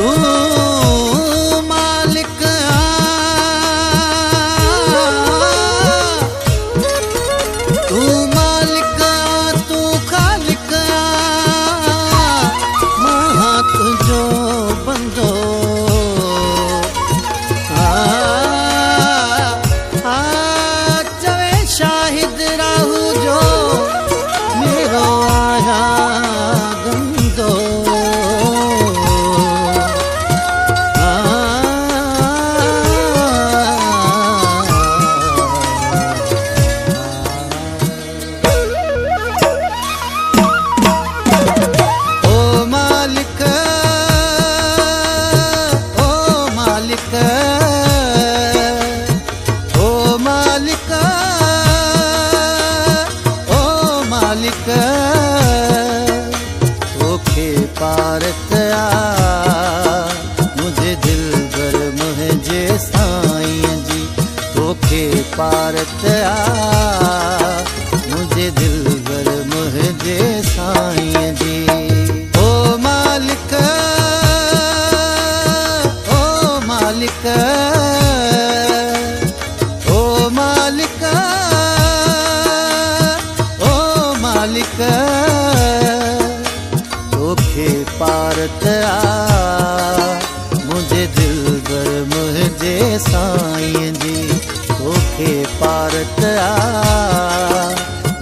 तू मालिक तू मालिक तू खालिक मां तुझो बंदो चवे शाहिद राहू जो मेरो आया गंदो तोखे पारत मुझे दिल भर मुझे साईं जी तोखे पारत मुझे दिल भर मुझे साईं जी ओ मालिक ओ मालिक ओ मालिक ओ मालिक तोखे पारत मुझे दिल भर मुझे साईं जी तोखे पारत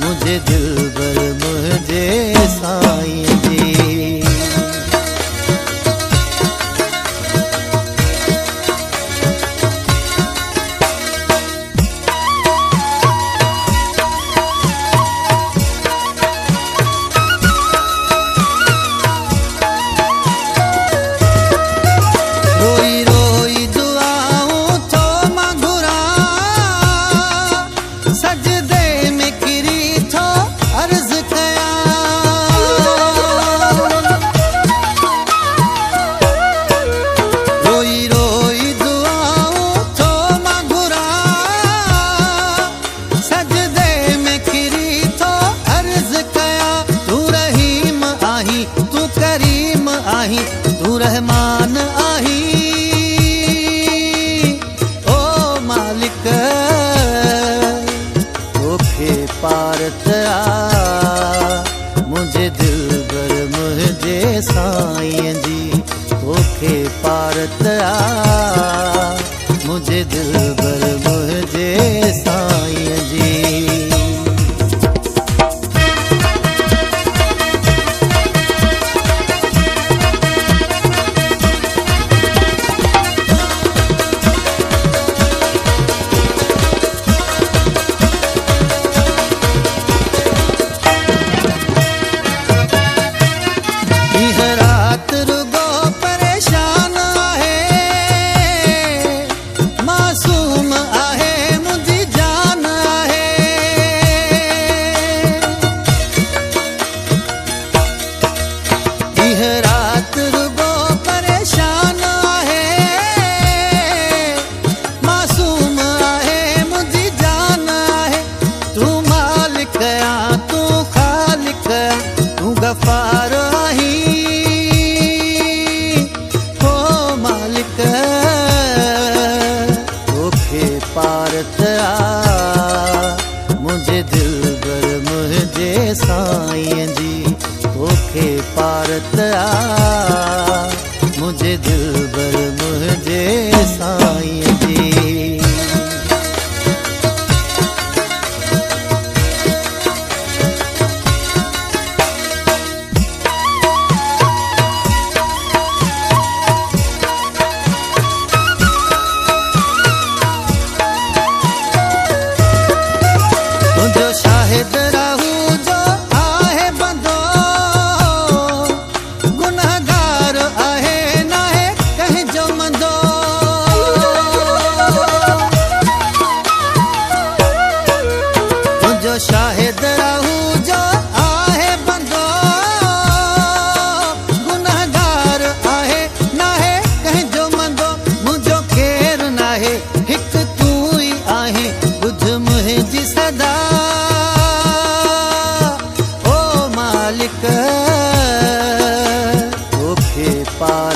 मुझे दिल भर मुझे साईं जी तू रहमान आही ओ मालिक तोखे पारत मुझे दिल भर मुझे साईं जी तोखे पारत मुझे दिल भर मुझे साईं जी रात रुगो परेशान है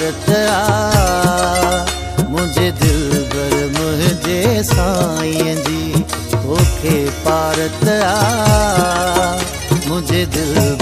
पारत आ मुझे दिलबर मुझे साईं जी तोखे पारत आ मुझे दिल